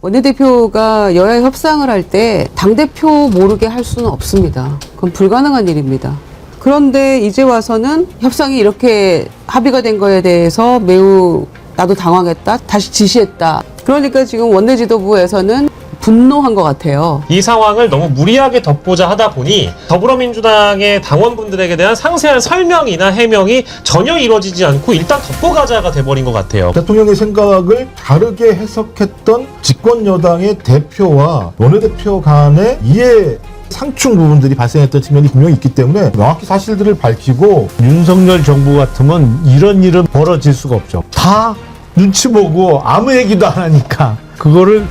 원내대표가 여야 협상을 할 때 당대표 모르게 할 수는 없습니다. 그건 불가능한 일입니다. 그런데 이제 와서는 협상이 이렇게 합의가 된 거에 대해서 매우 나도 당황했다, 다시 지시했다. 그러니까 지금 원내 지도부에서는 분노한 것 같아요. 이 상황을 너무 무리하게 덮고자 하다 보니 더불어민주당의 당원분들에게 대한 상세한 설명이나 해명이 전혀 이루어지지 않고 일단 덮고가자가 돼버린 것 같아요. 대통령의 생각을 다르게 해석했던 집권 여당의 대표와 원내대표 간의 이해 상충 부분들이 발생했던 측면이 분명히 있기 때문에 명확히 사실들을 밝히고 윤석열 정부 같으면 이런 일은 벌어질 수가 없죠. 다 눈치 보고 아무 얘기도 안 하니까 그거를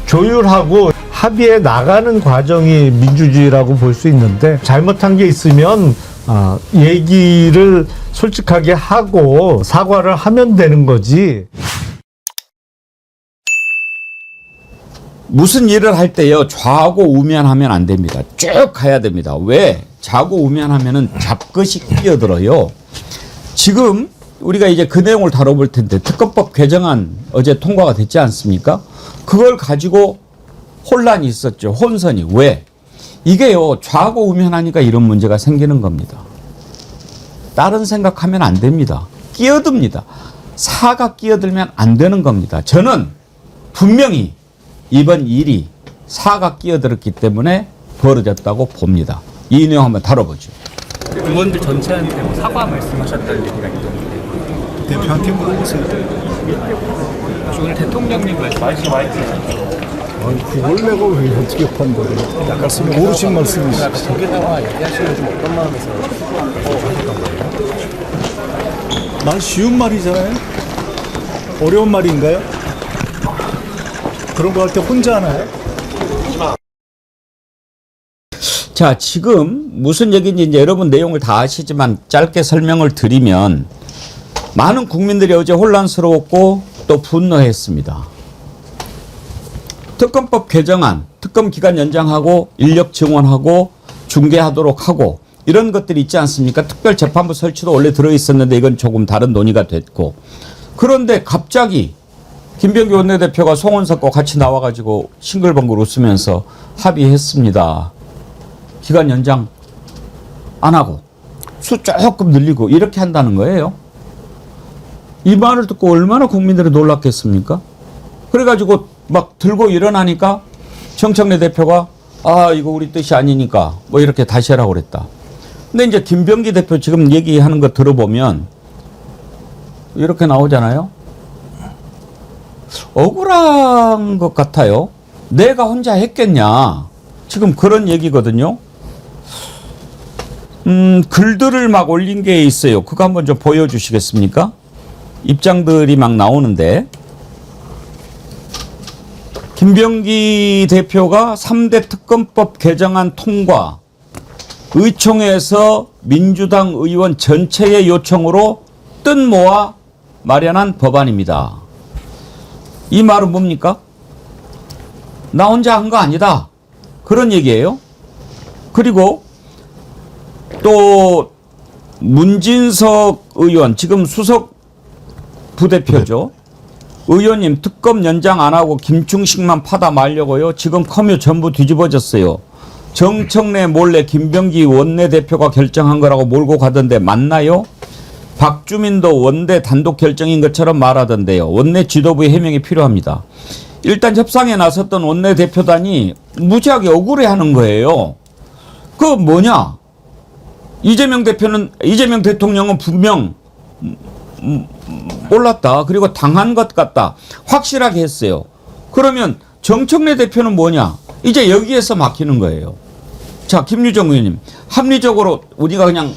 조율하고 합의해 나가는 과정이 민주주의라고 볼 수 있는데 잘못한 게 있으면 얘기를 솔직하게 하고 사과를 하면 되는 거지. 무슨 일을 할 때요 좌고 우면하면 안 됩니다. 쭉 가야 됩니다. 왜? 좌고 우면하면은 잡것이 끼어들어요. 지금 우리가 이제 그 내용을 다뤄볼 텐데 특검법 개정안 어제 통과가 됐지 않습니까? 그걸 가지고 혼란이 있었죠. 혼선이. 왜? 이게요 좌고 우면하니까 이런 문제가 생기는 겁니다. 다른 생각하면 안 됩니다. 끼어듭니다. 사가 끼어들면 안 되는 겁니다. 저는 분명히 이번 일이 사가 끼어들었기 때문에 벌어졌다고 봅니다. 이 내용 한번 다뤄보죠. 의원들 전체한테 뭐 사과 말씀하셨다는 얘기가 있던데 대표한테 물어보세요. 오늘 대통령님 말씀 아니, 그걸 내가 왜 어떻게 판단해? 약간 모르신 말씀이시죠. 거기다가 얘기하시면 좀 어떤 마음에서 하셨던 거예요? 난 쉬운 말이잖아요. 어려운 말인가요? 그런 거 할 때 혼자 하나요? 자, 지금 무슨 얘기인지 이제 여러분 내용을 다 아시지만 짧게 설명을 드리면 많은 국민들이 어제 혼란스러웠고 또 분노했습니다. 특검법 개정안, 특검 기간 연장하고 인력 증원하고 중개하도록 하고 이런 것들이 있지 않습니까? 특별재판부 설치도 원래 들어있었는데 이건 조금 다른 논의가 됐고 그런데 갑자기 김병기 원내대표가 송원석과 같이 나와가지고 싱글벙글 웃으면서 합의했습니다. 기간 연장 안 하고 수 조금 늘리고 이렇게 한다는 거예요. 이 말을 듣고 얼마나 국민들이 놀랐겠습니까? 그래가지고 막 들고 일어나니까 정청래 대표가 이거 우리 뜻이 아니니까 뭐 이렇게 다시 하라고 그랬다. 근데 이제 김병기 대표 지금 얘기하는 거 들어보면 이렇게 나오잖아요. 억울한 것 같아요. 내가 혼자 했겠냐. 지금 그런 얘기거든요. 글들을 막 올린 게 있어요. 그거 한번 좀 보여주시겠습니까? 입장들이 막 나오는데 김병기 대표가 3대 특검법 개정안 통과 의총에서 민주당 의원 전체의 요청으로 뜻 모아 마련한 법안입니다. 이 말은 뭡니까? 나 혼자 한 거 아니다. 그런 얘기예요. 그리고 또 문진석 의원 지금 수석 부대표죠. 의원님 특검 연장 안 하고 김충식만 파다 말려고요. 지금 커뮤 전부 뒤집어졌어요. 정청래 몰래 김병기 원내대표가 결정한 거라고 몰고 가던데 맞나요? 박주민도 원내 단독 결정인 것처럼 말하던데요. 원내 지도부의 해명이 필요합니다. 일단 협상에 나섰던 원내대표단이 무지하게 억울해하는 거예요. 그 뭐냐? 이재명 대통령은 분명 몰랐다. 그리고 당한 것 같다. 확실하게 했어요. 그러면 정청래 대표는 뭐냐? 이제 여기에서 막히는 거예요. 자, 김유정 의원님. 합리적으로 우리가 그냥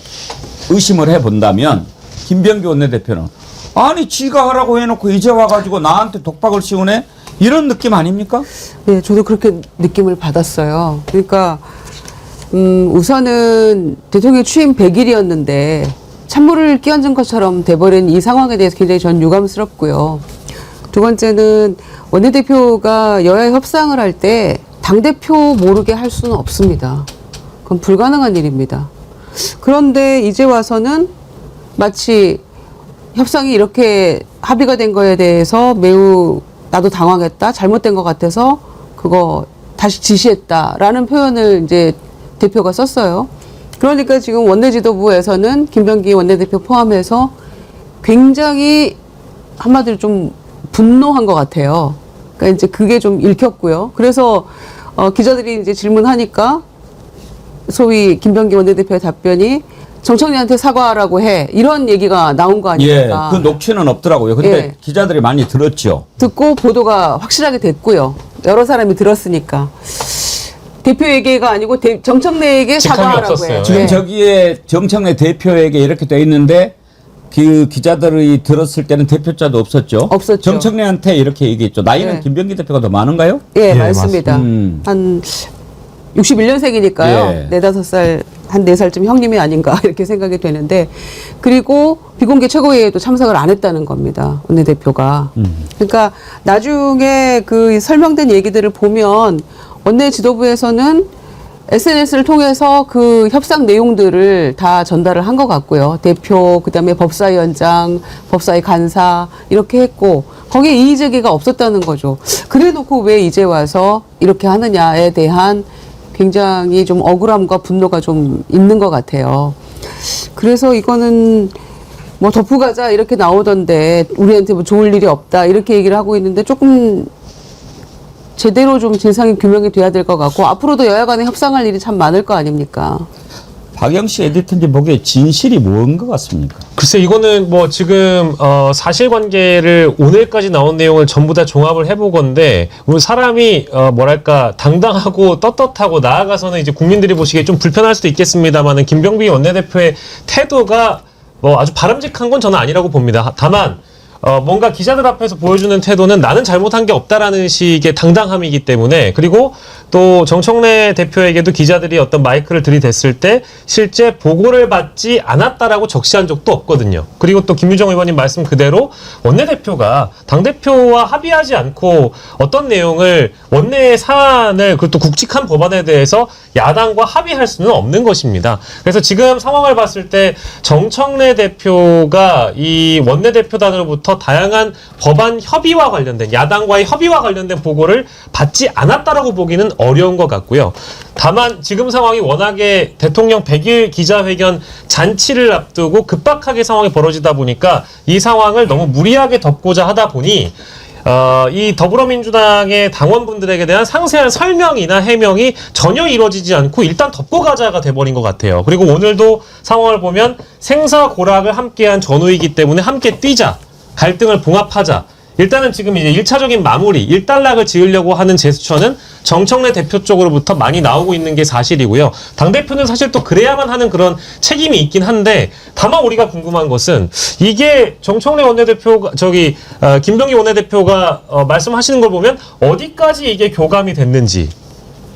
의심을 해본다면 김병기 원내대표는 아니 지가 하라고 해놓고 이제 와가지고 나한테 독박을 씌우네? 이런 느낌 아닙니까? 네, 저도 그렇게 느낌을 받았어요. 그러니까 우선은 대통령 취임 100일이었는데 찬물을 끼얹은 것처럼 돼버린 이 상황에 대해서 굉장히 전 유감스럽고요. 두 번째는 원내대표가 여야 협상을 할 때 당대표 모르게 할 수는 없습니다. 그건 불가능한 일입니다. 그런데 이제 와서는 마치 협상이 이렇게 합의가 된 거에 대해서 매우 나도 당황했다, 잘못된 것 같아서 그거 다시 지시했다라는 표현을 이제 대표가 썼어요. 그러니까 지금 원내 지도부에서는 김병기 원내대표 포함해서 굉장히 한마디로 좀 분노한 것 같아요. 그러니까 이제 그게 좀 읽혔고요. 그래서 기자들이 이제 질문하니까 소위 김병기 원내대표의 답변이 정청래한테 사과하라고 해, 이런 얘기가 나온 거 아닙니까? 예, 그 녹취는 없더라고요. 근데 예. 기자들이 많이 들었죠. 듣고 보도가 확실하게 됐고요. 여러 사람이 들었으니까. 대표에게가 아니고 정청래에게 직함이 사과하라고 없었어요. 해. 지금 네. 저기에 정청래 대표에게 이렇게 돼 있는데 그 기자들이 들었을 때는 대표자도 없었죠. 없었죠. 정청래한테 이렇게 얘기했죠. 나이는 네. 김병기 대표가 더 많은가요? 예, 예, 맞습니다. 맞습니다. 한 61년생이니까요. 예. 4-5살, 한 4살쯤 형님이 아닌가 이렇게 생각이 되는데, 그리고 비공개 최고회의에도 참석을 안 했다는 겁니다. 원내대표가. 그러니까 나중에 그 설명된 얘기들을 보면 원내 지도부에서는 SNS를 통해서 그 협상 내용들을 다 전달을 한 것 같고요. 대표, 그다음에 법사위원장, 법사위 간사 이렇게 했고, 거기에 이의 제기가 없었다는 거죠. 그래 놓고 왜 이제 와서 이렇게 하느냐에 대한 굉장히 좀 억울함과 분노가 좀 있는 것 같아요. 그래서 이거는 뭐 덮고 가자 이렇게 나오던데 우리한테 뭐 좋을 일이 없다 이렇게 얘기를 하고 있는데, 조금 제대로 좀 진상이 규명이 돼야 될 것 같고, 앞으로도 여야 간에 협상할 일이 참 많을 거 아닙니까? 박영씨 에디터님 보기에 진실이 뭔 것 같습니까? 글쎄 이거는 뭐 지금 사실관계를 오늘까지 나온 내용을 전부 다 종합을 해보건데, 우리 사람이 뭐랄까 당당하고 떳떳하고 나아가서는 이제 국민들이 보시기에 좀 불편할 수도 있겠습니다만은 김병기 원내대표의 태도가 뭐 아주 바람직한 건 저는 아니라고 봅니다. 다만 뭔가 기자들 앞에서 보여주는 태도는 나는 잘못한 게 없다라는 식의 당당함이기 때문에, 그리고 또 정청래 대표에게도 기자들이 어떤 마이크를 들이댔을 때 실제 보고를 받지 않았다라고 적시한 적도 없거든요. 그리고 또 김유정 의원님 말씀 그대로 원내대표가 당대표와 합의하지 않고 어떤 내용을 원내 사안을, 그것도 굵직한 법안에 대해서 야당과 합의할 수는 없는 것입니다. 그래서 지금 상황을 봤을 때 정청래 대표가 이 원내대표단으로부터 다양한 법안 협의와 관련된, 야당과의 협의와 관련된 보고를 받지 않았다라고 보기는 어려운 것 같고요. 다만 지금 상황이 워낙에 대통령 100일 기자회견 잔치를 앞두고 급박하게 상황이 벌어지다 보니까 이 상황을 너무 무리하게 덮고자 하다 보니 이 더불어민주당의 당원분들에게 대한 상세한 설명이나 해명이 전혀 이루어지지 않고 일단 덮고 가자가 돼버린 것 같아요. 그리고 오늘도 상황을 보면 생사고락을 함께한 전후이기 때문에 함께 뛰자, 갈등을 봉합하자. 일단은 지금 이제 1차적인 마무리, 일단락을 지으려고 하는 제스처는 정청래 대표 쪽으로부터 많이 나오고 있는 게 사실이고요. 당대표는 사실 또 그래야만 하는 그런 책임이 있긴 한데, 다만 우리가 궁금한 것은 이게 정청래 원내대표가, 김병기 원내대표가 말씀하시는 걸 보면 어디까지 이게 교감이 됐는지,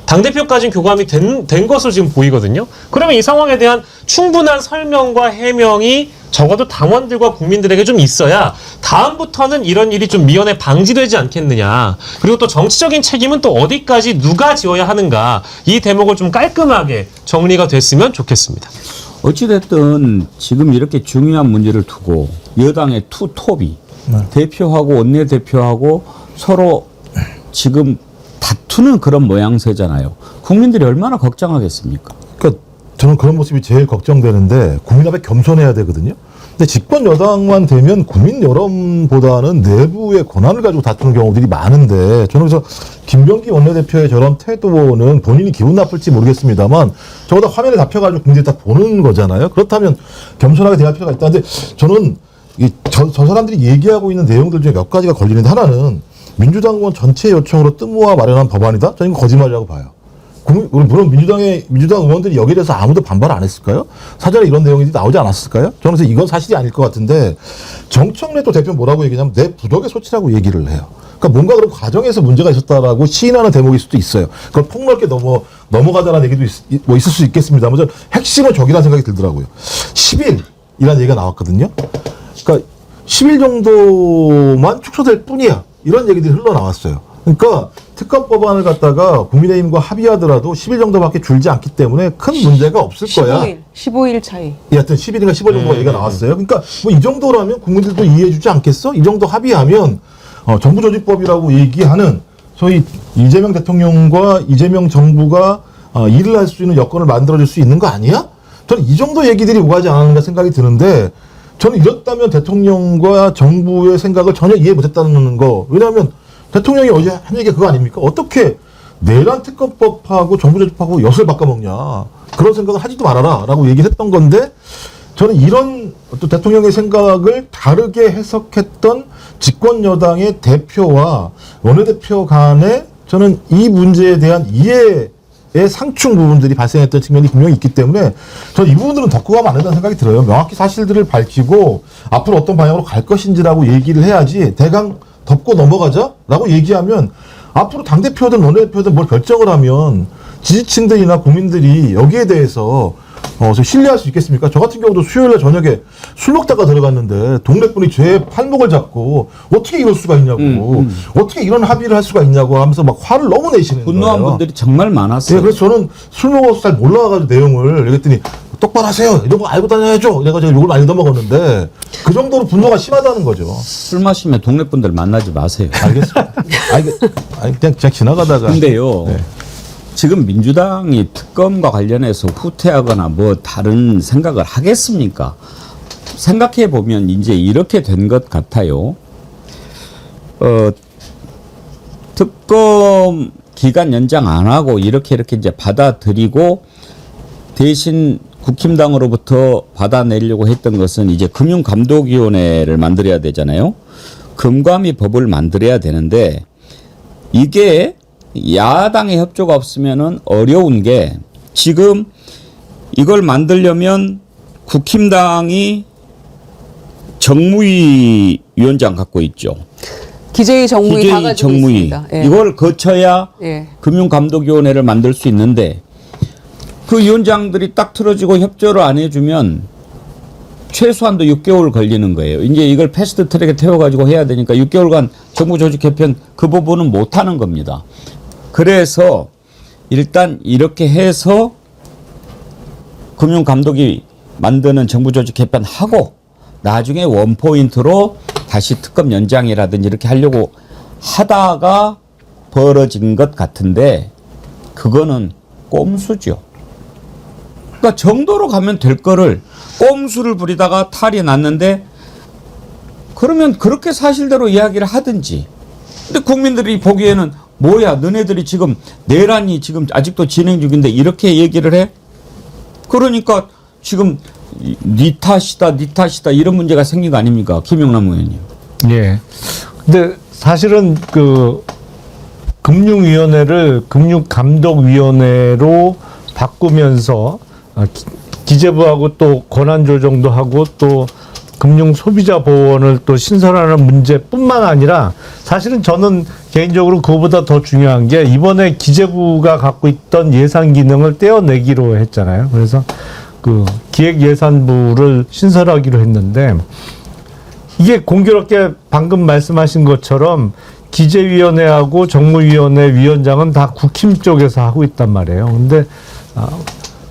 당대표까지는 교감이 된 것으로 지금 보이거든요. 그러면 이 상황에 대한 충분한 설명과 해명이 적어도 당원들과 국민들에게 좀 있어야 다음부터는 이런 일이 좀 미연에 방지되지 않겠느냐. 그리고 또 정치적인 책임은 또 어디까지 누가 지어야 하는가. 이 대목을 좀 깔끔하게 정리가 됐으면 좋겠습니다. 어찌됐든 지금 이렇게 중요한 문제를 두고 여당의 투톱이 대표하고 원내대표하고 서로 지금 다투는 그런 모양새잖아요. 국민들이 얼마나 걱정하겠습니까? 그러니까 저는 그런 모습이 제일 걱정되는데, 국민 앞에 겸손해야 되거든요. 근데 집권 여당만 되면 국민 여론보다는 내부의 권한을 가지고 다투는 경우들이 많은데, 저는 그래서 김병기 원내대표의 저런 태도는 본인이 기분 나쁠지 모르겠습니다만 저보다 화면에 잡혀가지고 국민들이 다 보는 거잖아요. 그렇다면 겸손하게 대할 필요가 있다. 근데 저는 저 사람들이 얘기하고 있는 내용들 중에 몇 가지가 걸리는데, 하나는 민주당 의원 전체 요청으로 뜸모아 마련한 법안이다? 저는 이거 거짓말이라고 봐요. 물론 민주당 의원들이 여기에 대해서 아무도 반발 안 했을까요? 사전에 이런 내용이 나오지 않았을까요? 저는 그래서 이건 사실이 아닐 것 같은데, 정청래 또 대표 뭐라고 얘기냐면 내 부덕의 소치라고 얘기를 해요. 그러니까 뭔가 그런 과정에서 문제가 있었다라고 시인하는 대목일 수도 있어요. 그걸 폭넓게 넘어가자는 얘기도 있을 수 있겠습니다만, 저는 핵심은 저기라는 생각이 들더라고요. 10일이라는 얘기가 나왔거든요. 그러니까 10일 정도만 축소될 뿐이야, 이런 얘기들이 흘러나왔어요. 그러니까 특검 법안을 갖다가 국민의힘과 합의하더라도 10일 정도밖에 줄지 않기 때문에 큰 문제가 없을 거야. 15일 차이. 하여튼 10일인가 15일 정도가 얘기가 나왔어요. 그러니까 뭐 이 정도라면 국민들도 이해해 주지 않겠어? 이 정도 합의하면 정부조직법이라고 얘기하는 소위 이재명 대통령과 이재명 정부가 일을 할 수 있는 여건을 만들어줄 수 있는 거 아니야? 저는 이 정도 얘기들이 오가지 않았는가 생각이 드는데 저는 이렇다면 대통령과 정부의 생각을 전혀 이해 못했다는 거. 왜냐하면 대통령이 어제 한 얘기가 그거 아닙니까? 어떻게 내란 특검법하고 정부조직법하고 엿을 바꿔먹냐. 그런 생각을 하지도 말아라 라고 얘기를 했던 건데 저는 이런 또 대통령의 생각을 다르게 해석했던 집권 여당의 대표와 원내대표 간에 저는 이 문제에 대한 이해의 상충 부분들이 발생했던 측면이 분명히 있기 때문에 저는 이 부분들은 덮고 가면 안 된다는 생각이 들어요. 명확히 사실들을 밝히고 앞으로 어떤 방향으로 갈 것인지라고 얘기를 해야지 대강 덮고 넘어가자라고 얘기하면 앞으로 당대표든 원내대표든 뭘 결정을 하면 지지층들이나 국민들이 여기에 대해서 신뢰할 수 있겠습니까? 저 같은 경우도 수요일에 저녁에 술 먹다가 들어갔는데 동네 분이 제 팔목을 잡고 어떻게 이럴 수가 있냐고 어떻게 이런 합의를 할 수가 있냐고 하면서 막 화를 너무 내시는 거예요. 분노한 분들이 정말 많았어요. 예, 그래서 저는 술 먹어서 잘 몰라가지고 내용을 얘기했더니 똑바로 하세요. 이런 거 알고 다녀야죠. 내가 제가 욕을 많이 넘어갔는데 그 정도로 분노가 심하다는 거죠. 술 마시면 동네 분들 만나지 마세요. 알겠습니다. 그냥 지나가다가. 근데요. 네. 지금 민주당이 특검과 관련해서 후퇴하거나 뭐 다른 생각을 하겠습니까? 생각해 보면 이제 이렇게 된 것 같아요. 특검 기간 연장 안 하고 이렇게 이제 받아들이고 대신 국힘당으로부터 받아내려고 했던 것은 이제 금융감독위원회를 만들어야 되잖아요. 금감위 법을 만들어야 되는데 이게 야당의 협조가 없으면은 어려운 게 지금 이걸 만들려면 국힘당이 정무위 위원장 갖고 있죠. 기재위 정무위 다 가지고 정무위. 있습니다. 예. 이걸 거쳐야 예. 금융감독위원회를 만들 수 있는데 그 위원장들이 딱 틀어지고 협조를 안 해주면 최소한도 6개월 걸리는 거예요. 이제 이걸 패스트 트랙에 태워가지고 해야 되니까 6개월간 정부 조직 개편 그 부분은 못 하는 겁니다. 그래서 일단 이렇게 해서 금융감독이 만드는 정부 조직 개편하고 나중에 원포인트로 다시 특검 연장이라든지 이렇게 하려고 하다가 벌어진 것 같은데 그거는 꼼수죠. 그러니까 정도로 가면 될 거를 꼼수를 부리다가 탈이 났는데 그러면 그렇게 사실대로 이야기를 하든지. 근데 국민들이 보기에는 뭐야 너네들이 지금 내란이 지금 아직도 진행 중인데 이렇게 얘기를 해? 그러니까 지금 니 탓이다 이런 문제가 생긴 거 아닙니까? 김영남 의원님. 예. 근데 사실은 그 금융위원회를 금융감독위원회로 바꾸면서 기재부하고 또 권한조정도 하고 또 금융소비자보호원을 또 신설하는 문제뿐만 아니라 사실은 저는 개인적으로 그거보다 더 중요한 게 이번에 기재부가 갖고 있던 예산 기능을 떼어내기로 했잖아요. 그래서 그 기획예산부를 신설하기로 했는데 이게 공교롭게 방금 말씀하신 것처럼 기재위원회하고 정무위원회 위원장은 다 국힘 쪽에서 하고 있단 말이에요. 근데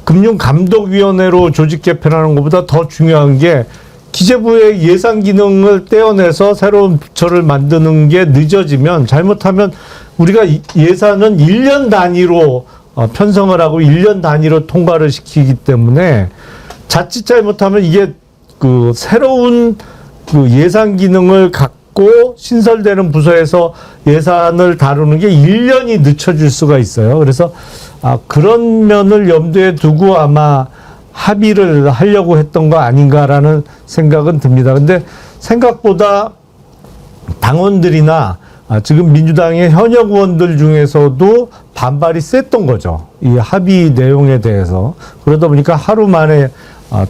금융감독위원회로 조직 개편하는 것보다 더 중요한 게 기재부의 예산 기능을 떼어내서 새로운 부처를 만드는 게 늦어지면 잘못하면 우리가 예산은 1년 단위로 편성을 하고 1년 단위로 통과를 시키기 때문에 자칫 잘못하면 이게 그 새로운 그 예산 기능을 갖고 신설되는 부서에서 예산을 다루는 게 1년이 늦춰질 수가 있어요. 그래서 그런 면을 염두에 두고 아마 합의를 하려고 했던 거 아닌가라는 생각은 듭니다. 근데 생각보다 당원들이나 지금 민주당의 현역 의원들 중에서도 반발이 셌던 거죠. 이 합의 내용에 대해서. 그러다 보니까 하루 만에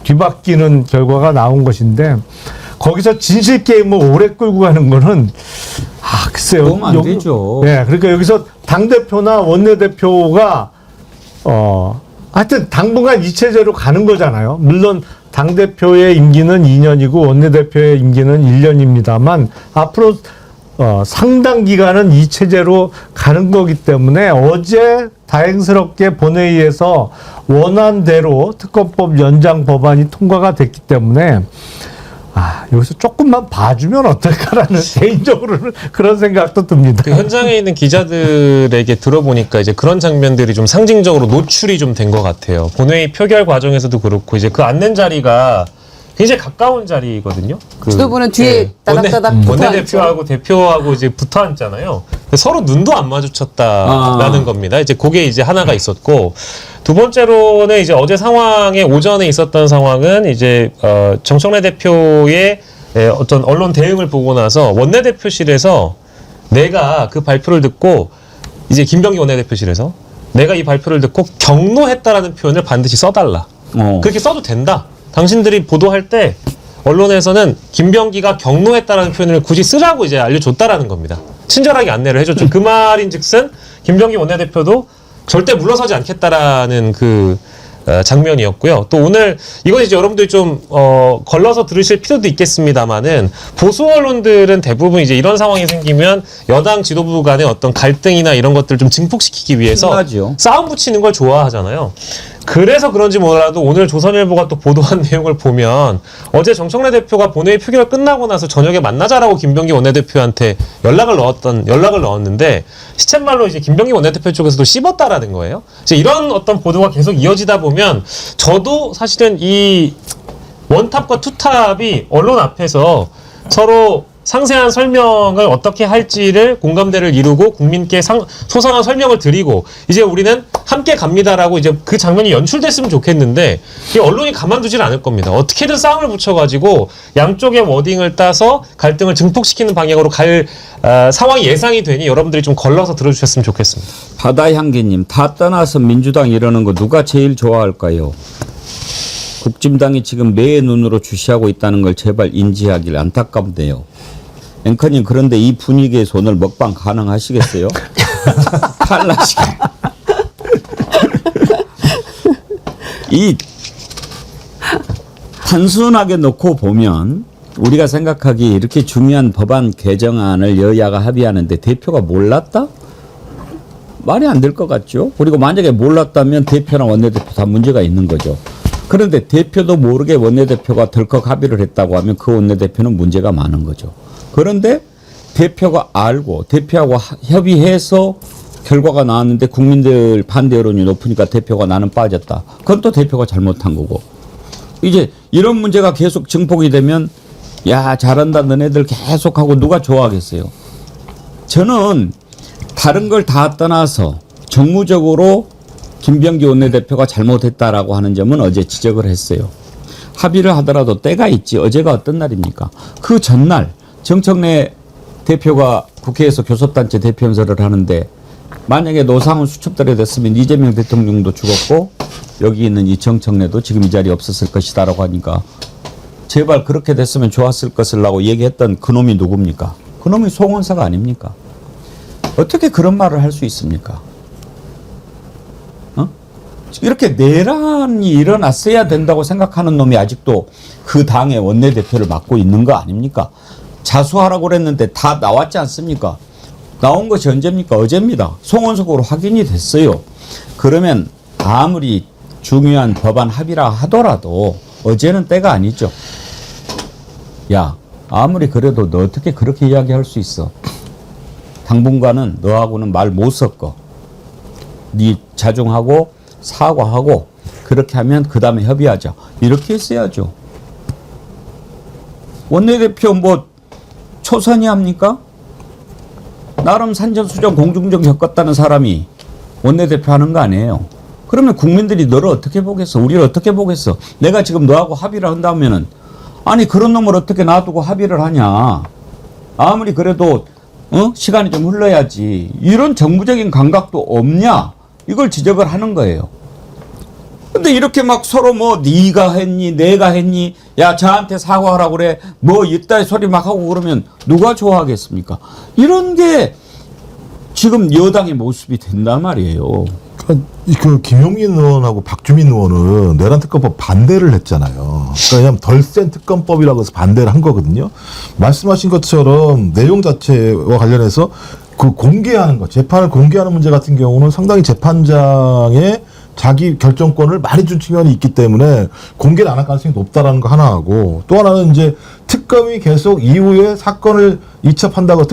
뒤바뀌는 결과가 나온 것인데 거기서 진실 게임을 오래 끌고 가는 거는 글쎄요. 그러면 안 되죠. 네, 그러니까 여기서 당대표나 원내대표가 하여튼 당분간 이 체제로 가는 거잖아요. 물론 당대표의 임기는 2년이고 원내대표의 임기는 1년입니다만 앞으로 상당 기간은 이 체제로 가는 거기 때문에 어제 다행스럽게 본회의에서 원안대로 특검법 연장 법안이 통과가 됐기 때문에 여기서 조금만 봐주면 어떨까라는 개인적으로는 그런 생각도 듭니다. 그 현장에 있는 기자들에게 들어보니까 이제 그런 장면들이 좀 상징적으로 노출이 좀 된 것 같아요. 본회의 표결 과정에서도 그렇고 이제 그 앉는 자리가 굉장히 가까운 자리거든요. 그 지도부는 뒤에 따닥따닥 붙어 원내대표하고 대표하고 이제 붙어 앉잖아요. 서로 눈도 안 마주쳤다라는 겁니다. 이제 그게 이제 하나가 있었고, 두 번째로는 이제 어제 상황에 오전에 있었던 상황은 이제 정청래 대표의 어떤 언론 대응을 보고 나서 원내대표실에서 내가 그 발표를 듣고 이제 김병기 원내대표실에서 내가 이 발표를 듣고 경로했다라는 표현을 반드시 써달라. 그렇게 써도 된다. 당신들이 보도할 때 언론에서는 김병기가 경로했다라는 표현을 굳이 쓰라고 이제 알려줬다라는 겁니다. 친절하게 안내를 해줬죠. 그 말인즉슨 김병기 원내대표도 절대 물러서지 않겠다라는 그 장면이었고요. 또 오늘 이건 이제 여러분들이 좀 걸러서 들으실 필요도 있겠습니다만은 보수 언론들은 대부분 이제 이런 상황이 생기면 여당 지도부 간의 어떤 갈등이나 이런 것들을 좀 증폭시키기 위해서 신나죠. 싸움 붙이는 걸 좋아하잖아요. 그래서 그런지 몰라도 오늘 조선일보가 또 보도한 내용을 보면 어제 정청래 대표가 본회의 표결 끝나고 나서 저녁에 만나자라고 김병기 원내대표한테 연락을 넣었는데 시쳇말로 이제 김병기 원내대표 쪽에서도 씹었다라는 거예요. 이제 이런 어떤 보도가 계속 이어지다 보면 저도 사실은 이 원탑과 투탑이 언론 앞에서 서로 상세한 설명을 어떻게 할지를 공감대를 이루고 국민께 소상한 설명을 드리고 이제 우리는 함께 갑니다라고 이제 그 장면이 연출됐으면 좋겠는데 이 언론이 가만두질 않을 겁니다. 어떻게든 싸움을 붙여가지고 양쪽의 워딩을 따서 갈등을 증폭시키는 방향으로 갈 상황이 예상이 되니 여러분들이 좀 걸러서 들어주셨으면 좋겠습니다. 바다향기님, 다 떠나서 민주당 이러는 거 누가 제일 좋아할까요? 국진당이 지금 매의 눈으로 주시하고 있다는 걸 제발 인지하길. 안타깝네요. 앵커님, 그런데 이 분위기에서 오늘 먹방 가능하시겠어요? 탈라시게. 이 단순하게 놓고 보면 우리가 생각하기에 이렇게 중요한 법안 개정안을 여야가 합의하는데 대표가 몰랐다? 말이 안 될 것 같죠? 그리고 만약에 몰랐다면 대표나 원내대표 다 문제가 있는 거죠. 그런데 대표도 모르게 원내대표가 덜컥 합의를 했다고 하면 그 원내대표는 문제가 많은 거죠. 그런데 대표가 알고 대표하고 협의해서 결과가 나왔는데 국민들 반대 여론이 높으니까 대표가 나는 빠졌다. 그건 또 대표가 잘못한 거고. 이제 이런 문제가 계속 증폭이 되면 야, 잘한다 너네들 계속하고 누가 좋아하겠어요. 저는 다른 걸 다 떠나서 정무적으로 김병기 원내대표가 잘못했다라고 하는 점은 어제 지적을 했어요. 합의를 하더라도 때가 있지. 어제가 어떤 날입니까? 그 전날 정청래 대표가 국회에서 교섭단체 대표 연설을 하는데 만약에 노상훈 수첩들에 됐으면 이재명 대통령도 죽었고 여기 있는 이 정청래도 지금 이 자리에 없었을 것이다라고 하니까 제발 그렇게 됐으면 좋았을 것이라고 얘기했던 그놈이 누굽니까? 그놈이 송원사가 아닙니까? 어떻게 그런 말을 할 수 있습니까? 이렇게 내란이 일어났어야 된다고 생각하는 놈이 아직도 그 당의 원내대표를 맡고 있는 거 아닙니까? 자수하라고 그랬는데 다 나왔지 않습니까? 나온 것이 언제입니까? 어제입니다. 송원석으로 확인이 됐어요. 그러면 아무리 중요한 법안 합의라 하더라도 어제는 때가 아니죠. 야, 아무리 그래도 너 어떻게 그렇게 이야기할 수 있어? 당분간은 너하고는 말 못 섞어. 네 자중하고 사과하고 그렇게 하면 그 다음에 협의하자. 이렇게 했어야죠. 원내대표 뭐 초선이 합니까? 나름 산전수전 공중전 겪었다는 사람이 원내대표 하는 거 아니에요. 그러면 국민들이 너를 어떻게 보겠어? 우리를 어떻게 보겠어? 내가 지금 너하고 합의를 한다면은 아니 그런 놈을 어떻게 놔두고 합의를 하냐. 아무리 그래도 시간이 좀 흘러야지. 이런 정부적인 감각도 없냐. 이걸 지적을 하는 거예요. 근데 이렇게 막 서로 뭐 네가 했니 내가 했니 야 저한테 사과하라고 그래 뭐 이따위 소리 막 하고 그러면 누가 좋아하겠습니까? 이런 게 지금 여당의 모습이 된단 말이에요. 그 김용민 의원하고 박주민 의원은 내란 특검법 반대를 했잖아요. 그러니까 그냥 덜 센 특검법이라고 해서 반대를 한 거거든요. 말씀하신 것처럼 내용 자체와 관련해서 그 공개하는 것, 재판을 공개하는 문제 같은 경우는 상당히 재판장의 자기 결정권을 많이 준 측면이 있기 때문에 공개를 안 할 가능성이 높다라는 거 하나하고, 또 하나는 이제 특검이 계속 이후에 사건을 이첩한다고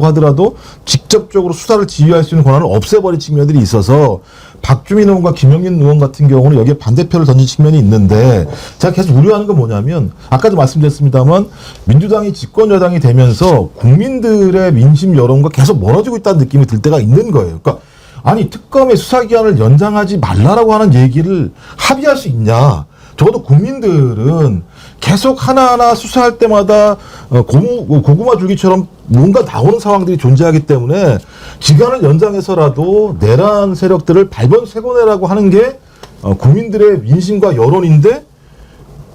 하더라도 직접적으로 수사를 지휘할 수 있는 권한을 없애버린 측면들이 있어서 박주민 의원과 김영민 의원 같은 경우는 여기에 반대표를 던진 측면이 있는데, 제가 계속 우려하는 건 뭐냐면, 아까도 말씀드렸습니다만 민주당이 집권 여당이 되면서 국민들의 민심 여론과 계속 멀어지고 있다는 느낌이 들 때가 있는 거예요. 그러니까 아니, 특검의 수사기한을 연장하지 말라라고 하는 얘기를 합의할 수 있냐. 적어도 국민들은 계속 하나하나 수사할 때마다 고구마 줄기처럼 뭔가 나오는 상황들이 존재하기 때문에 기간을 연장해서라도 내란 세력들을 발본색원해라고 하는 게 국민들의 민심과 여론인데,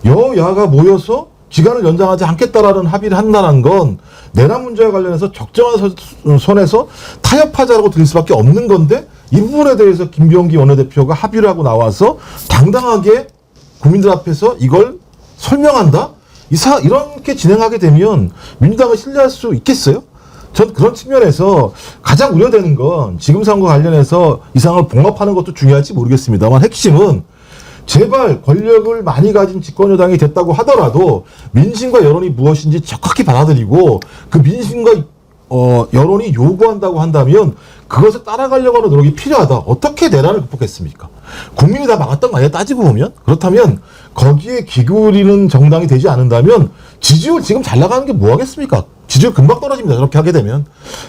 여야가 모여서 기간을 연장하지 않겠다라는 합의를 한다는 건 내란 문제와 관련해서 적정한 선에서 타협하자라고 들릴 수밖에 없는 건데, 이 부분에 대해서 김병기 원내대표가 합의를 하고 나와서 당당하게 국민들 앞에서 이걸 설명한다? 이렇게 진행하게 되면 민주당을 신뢰할 수 있겠어요? 전 그런 측면에서 가장 우려되는 건 지금 상황과 관련해서 이 상황을 봉합하는 것도 중요할지 모르겠습니다만, 핵심은 제발 권력을 많이 가진 집권여당이 됐다고 하더라도 민심과 여론이 무엇인지 적확히 받아들이고, 그 민심과 여론이 요구한다고 한다면 그것을 따라가려고 하는 노력이 필요하다. 어떻게 내란을 극복했습니까? 국민이 다 막았던 거 아니야, 따지고 보면? 그렇다면 거기에 기울이는 정당이 되지 않는다면 지지율 지금 잘 나가는 게 뭐 하겠습니까? 지지율 금방 떨어집니다. 저렇게 하게 되면.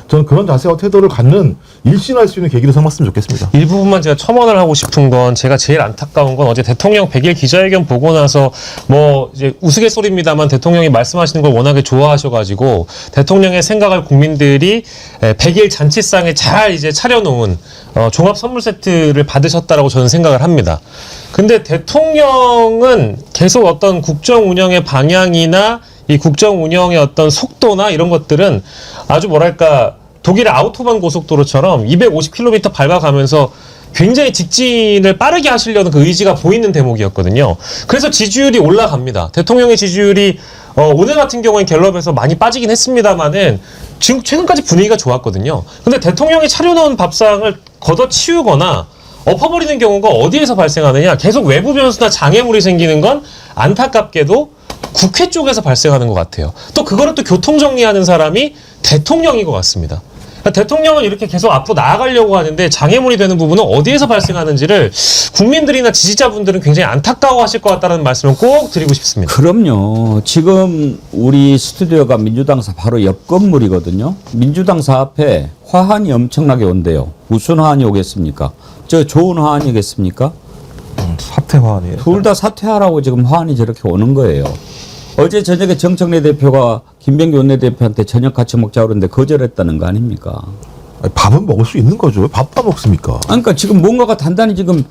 저는 그런 자세와 태도를 갖는 일신할 수 있는 계기로 삼았으면 좋겠습니다. 일부분만 제가 첨언을 하고 싶은 건, 제가 제일 안타까운 건 어제 대통령 100일 기자회견 보고 나서 뭐 이제 우스갯소리입니다만 대통령이 말씀하시는 걸 워낙에 좋아하셔가지고 대통령의 생각을 국민들이 100일 잔치상에 잘 이제 차려놓은 종합 선물 세트를 받으셨다라고 저는 생각을 합니다. 근데 대통령은 계속 어떤 국정 운영의 방향이나 이 국정 운영의 어떤 속도나 이런 것들은 아주 뭐랄까, 독일의 아우토반 고속도로처럼 250km 밟아가면서 굉장히 직진을 빠르게 하시려는 그 의지가 보이는 대목이었거든요. 그래서 지지율이 올라갑니다. 대통령의 지지율이 오늘 같은 경우엔 갤럽에서 많이 빠지긴 했습니다만은 지금 최근까지 분위기가 좋았거든요. 근데 대통령이 차려놓은 밥상을 걷어치우거나 엎어버리는 경우가 어디에서 발생하느냐? 계속 외부 변수나 장애물이 생기는 건 안타깝게도 국회 쪽에서 발생하는 것 같아요. 또 그거를 또 교통정리하는 사람이 대통령인 것 같습니다. 그러니까 대통령은 이렇게 계속 앞으로 나아가려고 하는데 장애물이 되는 부분은 어디에서 발생하는지를 국민들이나 지지자분들은 굉장히 안타까워하실 것 같다는 말씀을 꼭 드리고 싶습니다. 그럼요. 지금 우리 스튜디오가 민주당사 바로 옆 건물이거든요. 민주당사 앞에 화환이 엄청나게 온대요. 무슨 화환이 오겠습니까? 저 좋은 화환이겠습니까? 사퇴 화환이에요. 둘 다 사퇴하라고 지금 화환이 저렇게 오는 거예요. 어제 저녁에 정청래 대표가 김병기 원내대표한테 저녁 같이 먹자고 그러는데 거절했다는 거 아닙니까? 밥은 먹을 수 있는 거죠. 밥 다 먹습니까? 그러니까 지금 뭔가가 단단히 지금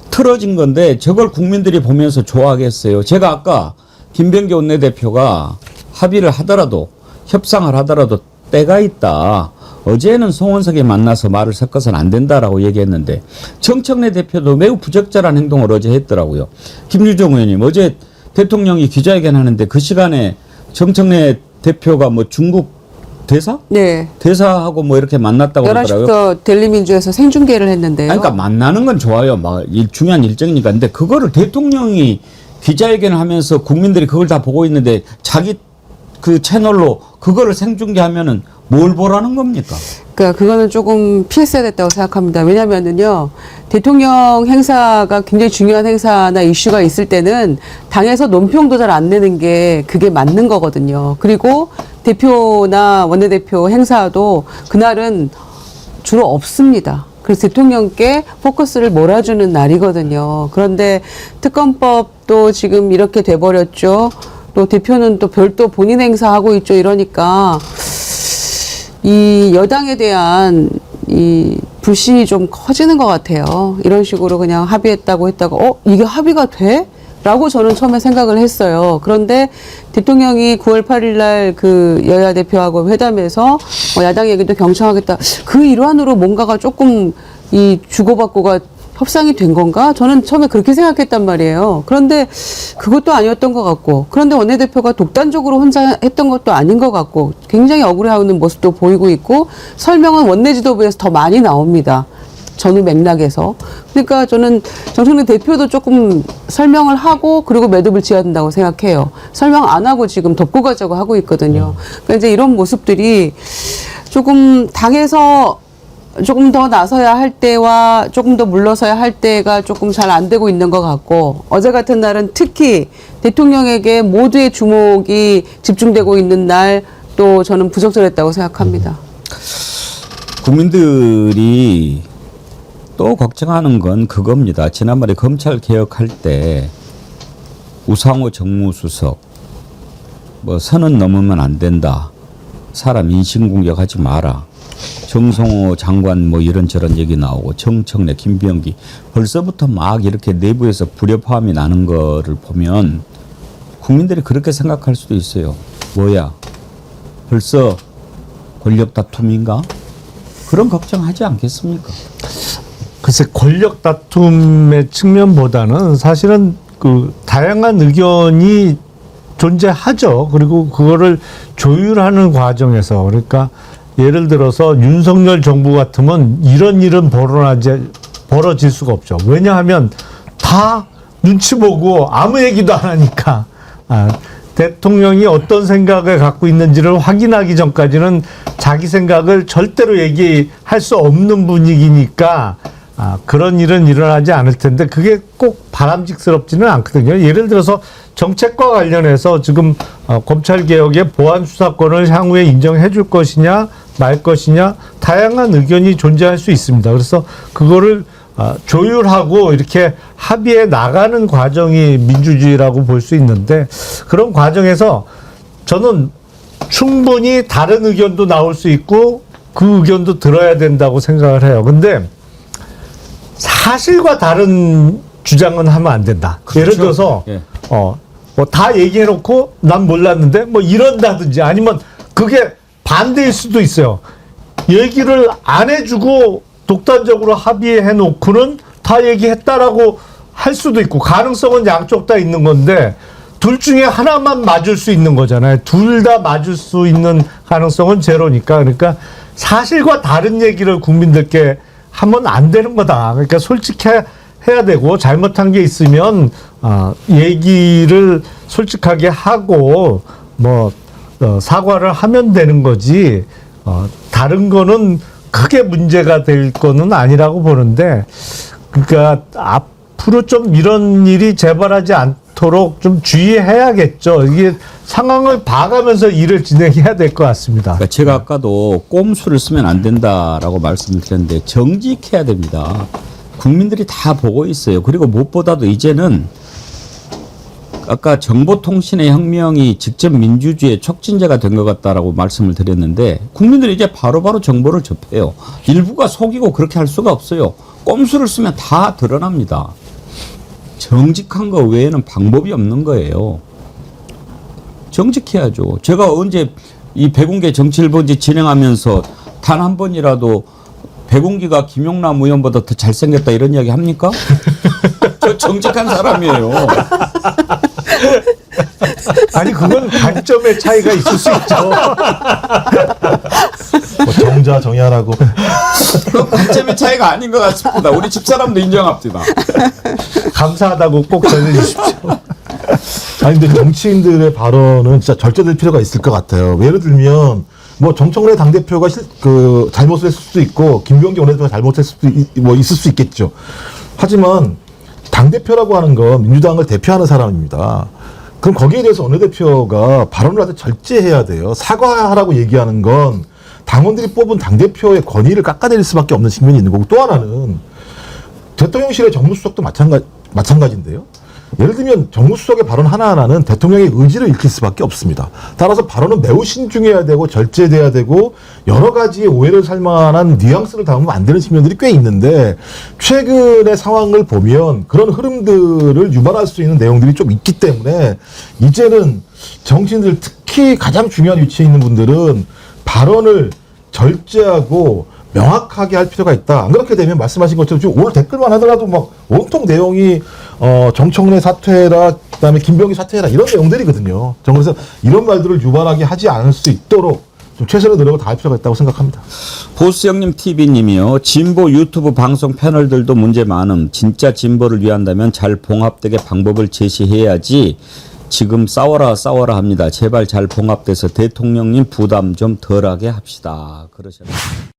틀어진 건데 저걸 국민들이 보면서 좋아하겠어요. 제가 아까 김병기 원내대표가 합의를 하더라도, 협상을 하더라도 때가 있다. 어제는 송원석이 만나서 말을 섞어서는 안 된다라고 얘기했는데 정청래 대표도 매우 부적절한 행동을 어제 했더라고요. 김유정 의원님, 어제 대통령이 기자회견 하는데 그 시간에 정청래 대표가 뭐 중국 대사? 네. 대사하고 뭐 이렇게 만났다고 그러더라고요. 11시부터 델리민주에서 생중계를 했는데요. 그러니까 만나는 건 좋아요. 막 중요한 일정이니까. 근데 그거를 대통령이 기자회견을 하면서 국민들이 그걸 다 보고 있는데 자기 그 채널로 그거를 생중계하면은 뭘 보라는 겁니까? 그러니까 그거는 조금 피했어야 됐다고 생각합니다. 왜냐면은요, 대통령 행사가 굉장히 중요한 행사나 이슈가 있을 때는 당에서 논평도 잘 안 내는 게 그게 맞는 거거든요. 그리고 대표나 원내대표 행사도 그날은 주로 없습니다. 그래서 대통령께 포커스를 몰아주는 날이거든요. 그런데 특검법도 지금 이렇게 돼버렸죠. 또 대표는 또 별도 본인 행사하고 있죠. 이러니까 이 여당에 대한 이 불신이 좀 커지는 것 같아요. 이런 식으로 그냥 합의했다고 했다가 이게 합의가 돼? 라고 저는 처음에 생각을 했어요. 그런데 대통령이 9월 8일 날 그 여야 대표하고 회담에서 야당 얘기도 경청하겠다. 그 일환으로 뭔가가 조금 이 주고받고가 협상이 된 건가? 저는 처음에 그렇게 생각했단 말이에요. 그런데 그것도 아니었던 것 같고, 그런데 원내대표가 독단적으로 혼자 했던 것도 아닌 것 같고, 굉장히 억울해하는 모습도 보이고 있고, 설명은 원내 지도부에서 더 많이 나옵니다. 전후 맥락에서. 그러니까 저는 정청래 대표도 조금 설명을 하고 그리고 매듭을 지어야 된다고 생각해요. 설명 안 하고 지금 덮고 가자고 하고 있거든요. 그러니까 이제 이런 모습들이 조금 당에서 조금 더 나서야 할 때와 조금 더 물러서야 할 때가 조금 잘 안 되고 있는 것 같고, 어제 같은 날은 특히 대통령에게 모두의 주목이 집중되고 있는 날 또 저는 부적절했다고 생각합니다. 국민들이 또 걱정하는 건 그겁니다. 지난번에 검찰 개혁할 때 우상호 정무수석 뭐 선은 넘으면 안 된다. 사람 인신공격하지 마라. 정성호 장관 뭐 이런저런 얘기 나오고 정청래 김병기 벌써부터 막 이렇게 내부에서 불협화음이 나는 거를 보면 국민들이 그렇게 생각할 수도 있어요. 뭐야 벌써 권력 다툼인가? 그런 걱정하지 않겠습니까? 글쎄 권력 다툼의 측면보다는 사실은 그 다양한 의견이 존재하죠. 그리고 그거를 조율하는 과정에서, 그러니까 예를 들어서 윤석열 정부 같으면 이런 일은 벌어질 수가 없죠. 왜냐하면 다 눈치 보고 아무 얘기도 안 하니까 대통령이 어떤 생각을 갖고 있는지를 확인하기 전까지는 자기 생각을 절대로 얘기할 수 없는 분위기니까 그런 일은 일어나지 않을 텐데 그게 꼭 바람직스럽지는 않거든요. 예를 들어서 정책과 관련해서 지금 검찰개혁의 보안수사권을 향후에 인정해 줄 것이냐 말 것이냐 다양한 의견이 존재할 수 있습니다. 그래서 그거를 조율하고 이렇게 합의해 나가는 과정이 민주주의라고 볼 수 있는데, 그런 과정에서 저는 충분히 다른 의견도 나올 수 있고 그 의견도 들어야 된다고 생각을 해요. 근데 사실과 다른 주장은 하면 안 된다. 그렇죠. 예를 들어서 예. 뭐 다 얘기해놓고 난 몰랐는데 뭐 이런다든지, 아니면 그게 반대일 수도 있어요. 얘기를 안 해주고 독단적으로 합의해놓고는 다 얘기했다라고 할 수도 있고, 가능성은 양쪽 다 있는 건데 둘 중에 하나만 맞을 수 있는 거잖아요. 둘 다 맞을 수 있는 가능성은 제로니까. 그러니까 사실과 다른 얘기를 국민들께 하면 안 되는 거다. 그러니까 솔직해야 되고, 잘못한 게 있으면 얘기를 솔직하게 하고 뭐 사과를 하면 되는 거지, 다른 거는 크게 문제가 될 거는 아니라고 보는데, 그러니까 앞으로 좀 이런 일이 재발하지 않도록 좀 주의해야겠죠. 이게 상황을 봐가면서 일을 진행해야 될 것 같습니다. 그러니까 제가 아까도 꼼수를 쓰면 안 된다라고 말씀을 드렸는데 정직해야 됩니다. 국민들이 다 보고 있어요. 그리고 무엇보다도 이제는 아까 정보통신의 혁명이 직접 민주주의의 촉진제가 된 것 같다라고 말씀을 드렸는데, 국민들이 이제 바로바로 정보를 접해요. 일부가 속이고 그렇게 할 수가 없어요. 꼼수를 쓰면 다 드러납니다. 정직한 거 외에는 방법이 없는 거예요. 정직해야죠. 제가 언제 이 백운계 정치일보지 진행하면서 단 한 번이라도 백운기가 김용남 의원보다 더 잘생겼다 이런 이야기 합니까? 저 정직한 사람이에요. 아니 그건 관점의 차이가 있을 수 있죠. 뭐 정자 정의하라고. 그건 관점의 차이가 아닌 것 같습니다. 우리 집사람도 인정합니다. 감사하다고 꼭 전해주십시오. 아니 근데 정치인들의 발언은 진짜 절제될 필요가 있을 것 같아요. 예를 들면 뭐 정청래 당대표가 잘못을 했을 수도 있고 김병기 원내대표가 잘못했을 수도 있을 수 있겠죠. 하지만 당대표라고 하는 건 민주당을 대표하는 사람입니다. 그럼 거기에 대해서 원내대표가 발언을 할 때 절제해야 돼요. 사과하라고 얘기하는 건 당원들이 뽑은 당대표의 권위를 깎아내릴 수밖에 없는 측면이 있는 거고, 또 하나는 대통령실의 정무수석도 마찬가지인데요. 예를 들면 정무수석의 발언 하나하나는 대통령의 의지를 읽힐 수밖에 없습니다. 따라서 발언은 매우 신중해야 되고 절제돼야 되고 여러 가지의 오해를 살 만한 뉘앙스를 담으면 안 되는 측면들이 꽤 있는데, 최근의 상황을 보면 그런 흐름들을 유발할 수 있는 내용들이 좀 있기 때문에 이제는 정치인들, 특히 가장 중요한 위치에 있는 분들은 발언을 절제하고 명확하게 할 필요가 있다. 안 그렇게 되면 말씀하신 것처럼 지금 오늘 댓글만 하더라도 막 온통 내용이 정청래 사퇴라, 그다음에 김병기 사퇴라 이런 내용들이거든요. 그래서 이런 말들을 유발하게 하지 않을 수 있도록 좀 최선의 노력을 다할 필요가 있다고 생각합니다. 보수형님 TV님이요. 진보 유튜브 방송 패널들도 문제 많음. 진짜 진보를 위한다면 잘 봉합되게 방법을 제시해야지. 지금 싸워라 합니다. 제발 잘 봉합돼서 대통령님 부담 좀 덜하게 합시다. 그러셨습니다.